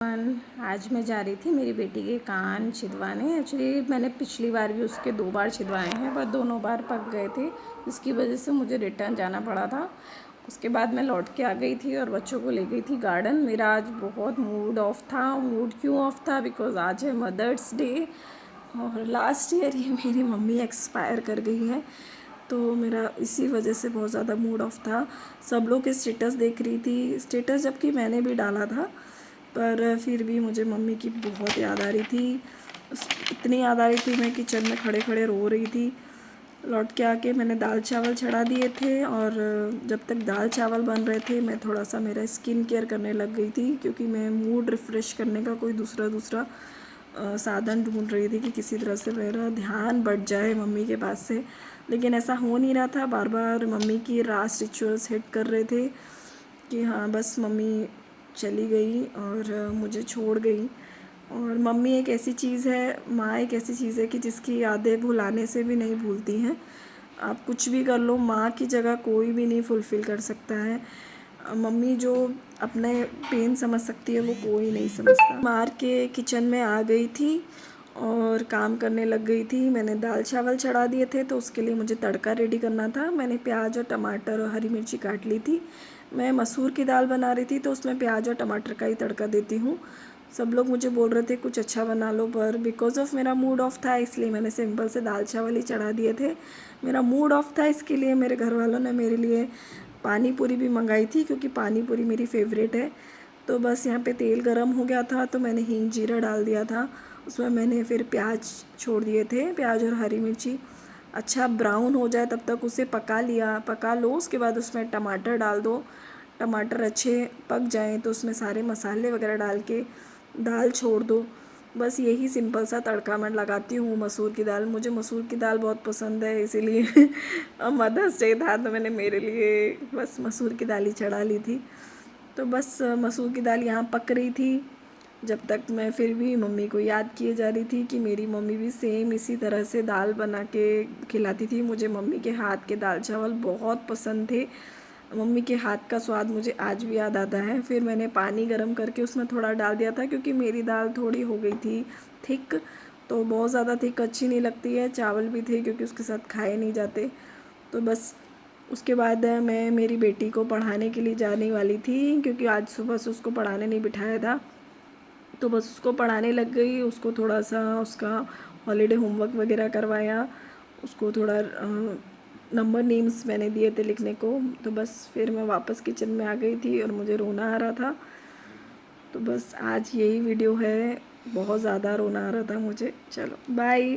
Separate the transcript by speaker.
Speaker 1: आज मैं जा रही थी मेरी बेटी के कान छिदवाने। एक्चुअली मैंने पिछली बार भी उसके 2 बार छिदवाए हैं, पर दोनों बार पक गए थे, इसकी वजह से मुझे रिटर्न जाना पड़ा था। उसके बाद मैं लौट के आ गई थी और बच्चों को ले गई थी गार्डन। मेरा आज बहुत मूड ऑफ था। मूड क्यों ऑफ था? बिकॉज़ आज है मदर्स डे और लास्ट ईयर ही मेरी मम्मी एक्सपायर कर गई है, तो मेरा इसी वजह से बहुत ज़्यादा मूड ऑफ था। सब लोग के स्टेटस देख रही थी, स्टेटस जबकि मैंने भी डाला था, पर फिर भी मुझे मम्मी की बहुत याद आ रही थी। इतनी याद आ रही थी, मैं किचन में खड़े खड़े रो रही थी। लौट के आके मैंने दाल चावल चढ़ा दिए थे, और जब तक दाल चावल बन रहे थे मैं थोड़ा सा मेरा स्किन केयर करने लग गई थी, क्योंकि मैं मूड रिफ़्रेश करने का कोई दूसरा साधन ढूंढ रही थी कि किसी तरह से मेरा ध्यान बढ़ जाए मम्मी के पास से। लेकिन ऐसा हो नहीं रहा था। बार बार मम्मी की लास्ट रिचुअल्स हिट कर रहे थे कि हाँ बस मम्मी चली गई और मुझे छोड़ गई। और मम्मी एक ऐसी चीज़ है, माँ एक ऐसी चीज़ है कि जिसकी यादें भुलाने से भी नहीं भूलती हैं। आप कुछ भी कर लो, माँ की जगह कोई भी नहीं फुलफ़िल कर सकता है। मम्मी जो अपने पेन समझ सकती है वो कोई नहीं समझता। मार के किचन में आ गई थी और काम करने लग गई थी। मैंने दाल चावल चढ़ा दिए थे, तो उसके लिए मुझे तड़का रेडी करना था। मैंने प्याज और टमाटर और हरी मिर्ची काट ली थी। मैं मसूर की दाल बना रही थी, तो उसमें प्याज और टमाटर का ही तड़का देती हूँ। सब लोग मुझे बोल रहे थे कुछ अच्छा बना लो, पर बिकॉज़ ऑफ मेरा मूड ऑफ था इसलिए मैंने सिंपल से दाल चावल ही चढ़ा दिए थे। मेरा मूड ऑफ था, इसके लिए मेरे घर वालों ने मेरे लिए पानी पूरी भी मंगाई थी, क्योंकि पानी पूरी मेरी फेवरेट है। तो बस यहाँ पे तेल गरम हो गया था, तो मैंने हींग जीरा डाल दिया था। उसमें मैंने फिर प्याज छोड़ दिए थे, प्याज और हरी मिर्ची अच्छा ब्राउन हो जाए तब तक उसे पका लो। उसके बाद उसमें टमाटर डाल दो। टमाटर अच्छे पक जाएं तो उसमें सारे मसाले वगैरह डाल के दाल छोड़ दो। बस यही सिंपल सा तड़का मैं लगाती हूँ मसूर की दाल। मुझे मसूर की दाल बहुत पसंद है, इसीलिए अब मदर्स डे था तो मैंने मेरे लिए बस मसूर की दाल ही चढ़ा ली थी। तो बस मसूर की दाल यहाँ पक रही थी, जब तक मैं फिर भी मम्मी को याद किए जा रही थी कि मेरी मम्मी भी सेम इसी तरह से दाल बना के खिलाती थी। मुझे मम्मी के हाथ के दाल चावल बहुत पसंद थे। मम्मी के हाथ का स्वाद मुझे आज भी याद आता है। फिर मैंने पानी गर्म करके उसमें थोड़ा डाल दिया था, क्योंकि मेरी दाल थोड़ी हो गई थी थिक, तो बहुत ज़्यादा थिक अच्छी नहीं लगती है। चावल भी थे क्योंकि उसके साथ खाए नहीं जाते। तो बस उसके बाद मैं मेरी बेटी को पढ़ाने के लिए जाने वाली थी, क्योंकि आज सुबह से उसको पढ़ाने नहीं बिठाया था, तो बस उसको पढ़ाने लग गई। उसको थोड़ा सा उसका हॉलीडे होमवर्क वगैरह करवाया, उसको थोड़ा नंबर नेम्स मैंने दिए थे लिखने को। तो बस फिर मैं वापस किचन में आ गई थी और मुझे रोना आ रहा था। तो बस आज यही वीडियो है, बहुत ज़्यादा रोना आ रहा था मुझे। चलो बाय।